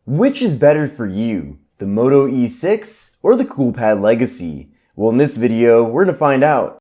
Which is better for you, the Moto E6 or the Coolpad Legacy? Well, in this video, we're going to find out.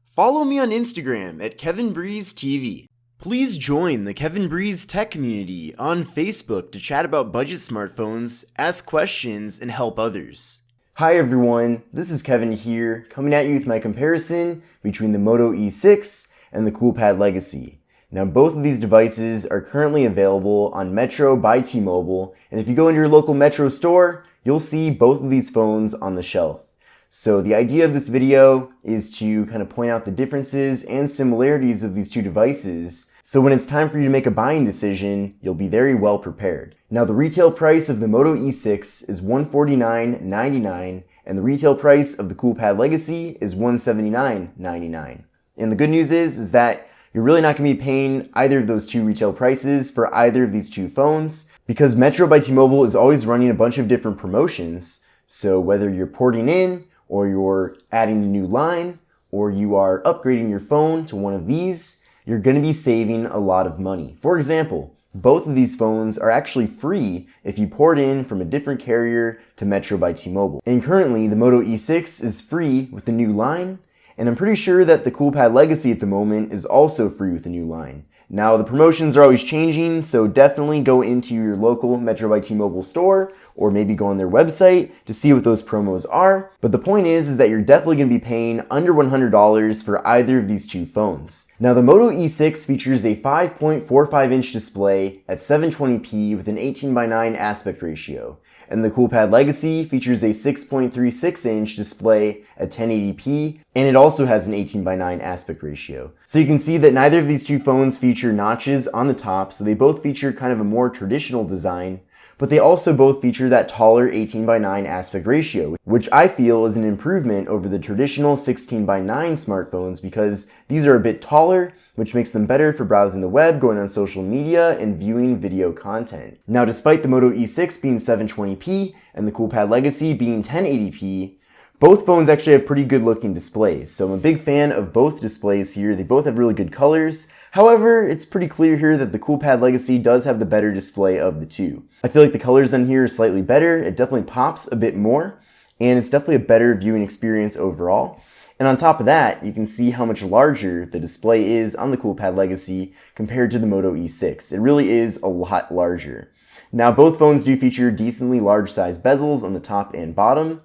Follow me on Instagram at KevinBreezeTV. Please join the Kevin Breeze Tech community on Facebook to chat about budget smartphones, ask questions, and help others. Hi everyone, this is Kevin here, coming at you with my comparison between the Moto E6 and the Coolpad Legacy. Now both of these devices are currently available on Metro by T-Mobile, and if you go into your local Metro store, you'll see both of these phones on the shelf. So the idea of this video is to kind of point out the differences and similarities of these two devices, so when it's time for you to make a buying decision, you'll be very well prepared. Now the retail price of the Moto E6 is $149.99, and the retail price of the Coolpad Legacy is $179.99. And the good news is that you're really not going to be paying either of those two retail prices for either of these two phones, because Metro by T-Mobile is always running a bunch of different promotions. So whether you're porting in, or you're adding a new line, or you are upgrading your phone to one of these, you're going to be saving a lot of money. For example, both of these phones are actually free if you port in from a different carrier to Metro by T-Mobile. And currently, the Moto E6 is free with the new line, and I'm pretty sure that the Coolpad Legacy at the moment is also free with the new line. Now, the promotions are always changing, so definitely go into your local Metro by T-Mobile store, or maybe go on their website to see what those promos are. But the point is that you're definitely going to be paying under $100 for either of these two phones. Now, the Moto E6 features a 5.45-inch display at 720p with an 18:9 aspect ratio. And the Coolpad Legacy features a 6.36-inch display at 1080p, and it also has an 18:9 aspect ratio. So you can see that neither of these two phones feature notches on the top, so they both feature kind of a more traditional design, but they also both feature that taller 18:9 aspect ratio, which I feel is an improvement over the traditional 16:9 smartphones because these are a bit taller, which makes them better for browsing the web, going on social media, and viewing video content. Now, despite the Moto E6 being 720p and the Coolpad Legacy being 1080p, both phones actually have pretty good looking displays, so I'm a big fan of both displays here. They both have really good colors. However, it's pretty clear here that the Coolpad Legacy does have the better display of the two. I feel like the colors on here are slightly better, it definitely pops a bit more, and it's definitely a better viewing experience overall. And on top of that, you can see how much larger the display is on the Coolpad Legacy compared to the Moto E6. It really is a lot larger. Now, both phones do feature decently large size bezels on the top and bottom,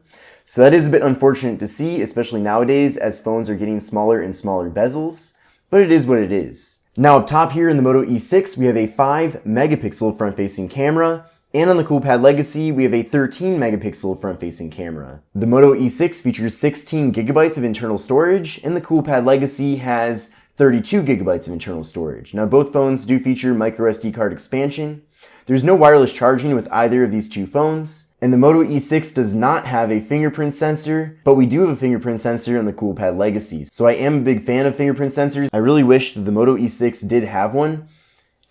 so that is a bit unfortunate to see, especially nowadays as phones are getting smaller and smaller bezels, but it is what it is. Now up top here in the Moto E6, we have a 5 megapixel front-facing camera, and on the Coolpad Legacy, we have a 13 megapixel front-facing camera. The Moto E6 features 16 gigabytes of internal storage, and the Coolpad Legacy has 32 gigabytes of internal storage. Now both phones do feature microSD card expansion. There's no wireless charging with either of these two phones, and the Moto E6 does not have a fingerprint sensor, but we do have a fingerprint sensor on the Coolpad Legacy. So I am a big fan of fingerprint sensors. I really wish that the Moto E6 did have one,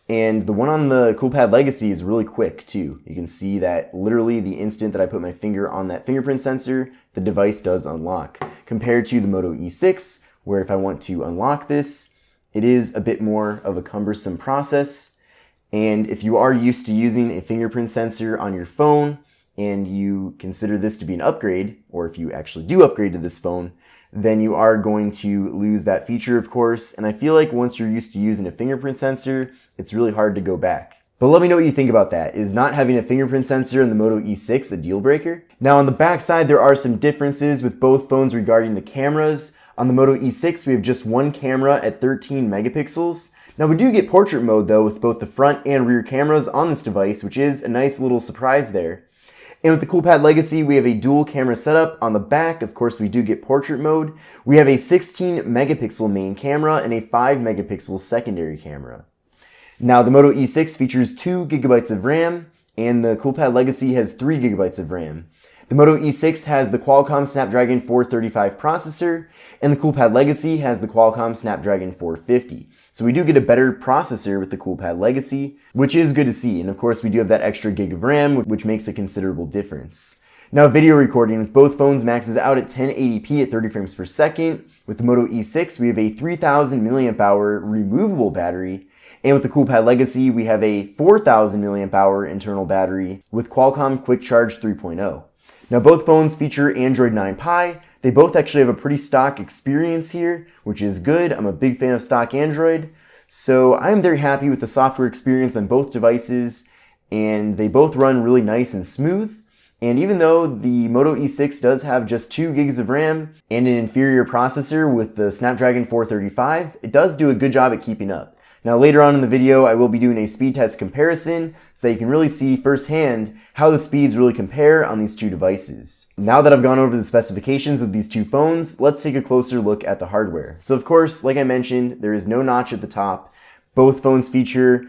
and the one on the Coolpad Legacy is really quick too. You can see that literally the instant that I put my finger on that fingerprint sensor, the device does unlock. Compared to the Moto E6, where if I want to unlock this, it is a bit more of a cumbersome process. And if you are used to using a fingerprint sensor on your phone, and you consider this to be an upgrade, or if you actually do upgrade to this phone, then you are going to lose that feature, of course. And I feel like once you're used to using a fingerprint sensor, it's really hard to go back. But let me know what you think about that. Is not having a fingerprint sensor in the Moto E6 a deal breaker? Now on the back side, there are some differences with both phones regarding the cameras. On the Moto E6, we have just one camera at 13 megapixels. Now we do get portrait mode though with both the front and rear cameras on this device, which is a nice little surprise there. And with the Coolpad Legacy, we have a dual camera setup. On the back, of course, we do get portrait mode. We have a 16 megapixel main camera and a 5 megapixel secondary camera. Now the Moto E6 features 2 gigabytes of RAM, and the Coolpad Legacy has 3 gigabytes of RAM. The Moto E6 has the Qualcomm Snapdragon 435 processor, and the Coolpad Legacy has the Qualcomm Snapdragon 450. So we do get a better processor with the Coolpad Legacy, which is good to see. And of course, we do have that extra gig of RAM, which makes a considerable difference. Now video recording with both phones maxes out at 1080p at 30 frames per second. With the Moto E6 we have a 3000 mAh removable battery, and with the Coolpad Legacy we have a 4000 mAh internal battery with Qualcomm Quick Charge 3.0. Now both phones feature Android 9 Pie. They both actually have a pretty stock experience here, which is good. I'm a big fan of stock Android, so I'm very happy with the software experience on both devices, and they both run really nice and smooth. And even though the Moto E6 does have just 2 gigs of RAM and an inferior processor with the Snapdragon 435, it does do a good job at keeping up. Now later on in the video I will be doing a speed test comparison so that you can really see firsthand how the speeds really compare on these two devices. Now that I've gone over the specifications of these two phones, let's take a closer look at the hardware. So of course, like I mentioned, there is no notch at the top. Both phones feature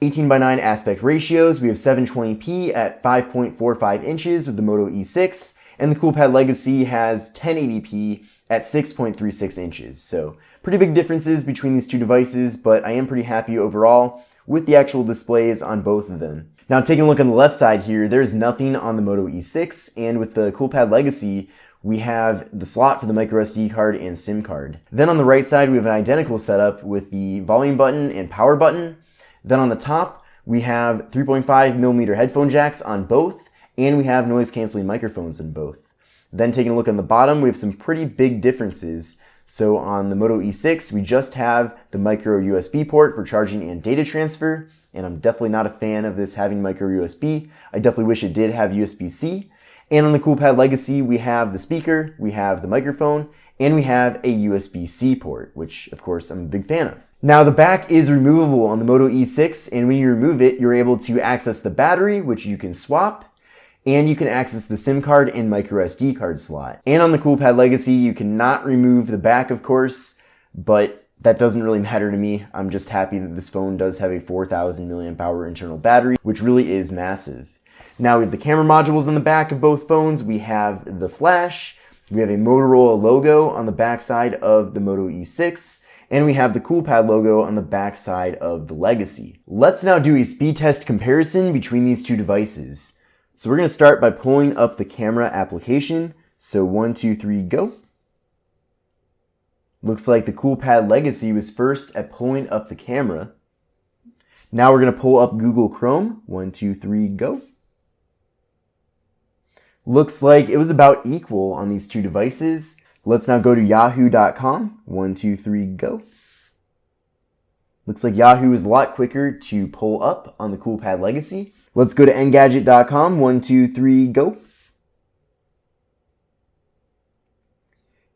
18:9 aspect ratios. We have 720p at 5.45 inches with the Moto E6, and the Coolpad Legacy has 1080p at 6.36 inches. So pretty big differences between these two devices, but I am pretty happy overall with the actual displays on both of them. Now taking a look on the left side here, there's nothing on the Moto E6, and with the Coolpad Legacy, we have the slot for the microSD card and SIM card. Then on the right side, we have an identical setup with the volume button and power button. Then on the top, we have 3.5mm headphone jacks on both, and we have noise canceling microphones in both. Then taking a look on the bottom, we have some pretty big differences. So on the Moto E6, we just have the micro USB port for charging and data transfer, and I'm definitely not a fan of this having micro USB. I definitely wish it did have USB-C. And on the Coolpad Legacy, we have the speaker, we have the microphone, and we have a USB-C port, which of course I'm a big fan of. Now the back is removable on the Moto E6, and when you remove it, you're able to access the battery, which you can swap, and you can access the SIM card and micro SD card slot. And on the Coolpad Legacy, you cannot remove the back, of course, but that doesn't really matter to me. I'm just happy that this phone does have a 4000 mAh internal battery, which really is massive. Now we have the camera modules on the back of both phones. We have the flash, we have a Motorola logo on the back side of the Moto E6, and we have the Coolpad logo on the back side of the Legacy. Let's now do a speed test comparison between these two devices. So we're going to start by pulling up the camera application. So 1, 2, 3, go. Looks like the Coolpad Legacy was first at pulling up the camera. Now we're going to pull up Google Chrome. 1, 2, 3, go. Looks like it was about equal on these two devices. Let's now go to yahoo.com. 1, 2, 3, go. Looks like Yahoo is a lot quicker to pull up on the Coolpad Legacy. Let's go to engadget.com. 1, 2, 3, go.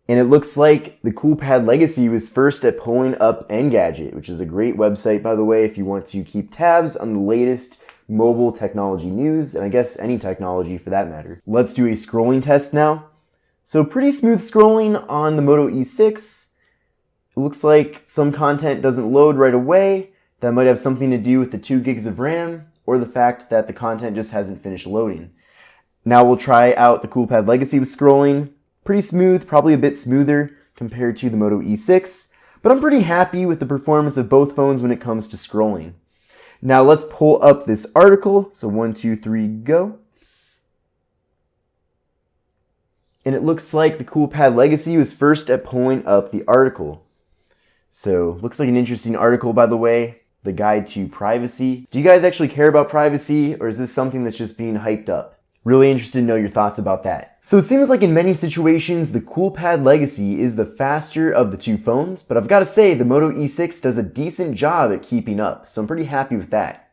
And it looks like the Coolpad Legacy was first at pulling up Engadget, which is a great website, by the way, if you want to keep tabs on the latest mobile technology news, and I guess any technology for that matter. Let's do a scrolling test now. So pretty smooth scrolling on the Moto E6. It looks like some content doesn't load right away. That might have something to do with the 2 gigs of RAM or the fact that the content just hasn't finished loading. Now we'll try out the Coolpad Legacy with scrolling. Pretty smooth, probably a bit smoother compared to the Moto E6, but I'm pretty happy with the performance of both phones when it comes to scrolling. Now let's pull up this article. So 1, 2, 3, go. And it looks like the Coolpad Legacy was first at pulling up the article. So looks like an interesting article, by the way, the guide to privacy. Do you guys actually care about privacy, or is this something that's just being hyped up? Really interested to know your thoughts about that. So it seems like in many situations, the Coolpad Legacy is the faster of the two phones, but I've got to say the Moto E6 does a decent job at keeping up, so I'm pretty happy with that.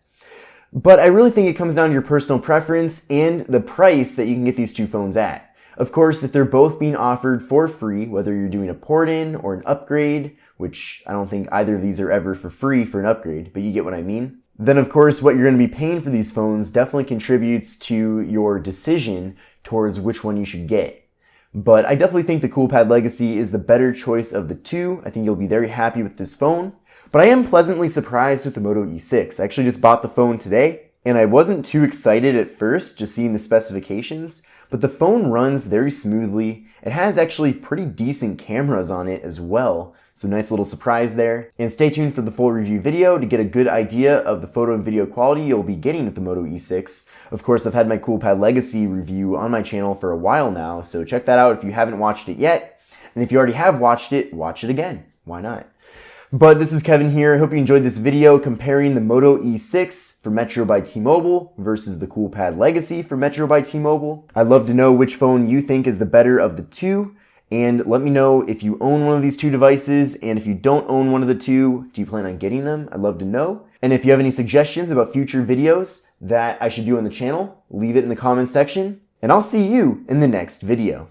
But I really think it comes down to your personal preference and the price that you can get these two phones at. Of course, if they're both being offered for free, whether you're doing a port-in or an upgrade, which I don't think either of these are ever for free for an upgrade, but you get what I mean, then of course what you're going to be paying for these phones definitely contributes to your decision towards which one you should get. But I definitely think the Coolpad Legacy is the better choice of the two. I think you'll be very happy with this phone. But I am pleasantly surprised with the Moto E6. I actually just bought the phone today, and I wasn't too excited at first just seeing the specifications, but the phone runs very smoothly. It has actually pretty decent cameras on it as well, so nice little surprise there. And stay tuned for the full review video to get a good idea of the photo and video quality you'll be getting with the Moto E6. Of course, I've had my Coolpad Legacy review on my channel for a while now, so check that out if you haven't watched it yet. And if you already have watched it, watch it again. Why not? But this is Kevin here. I hope you enjoyed this video comparing the Moto E6 for Metro by T-Mobile versus the Coolpad Legacy for Metro by T-Mobile. I'd love to know which phone you think is the better of the two, and let me know if you own one of these two devices, and if you don't own one of the two, do you plan on getting them? I'd love to know. And if you have any suggestions about future videos that I should do on the channel, leave it in the comments section, and I'll see you in the next video.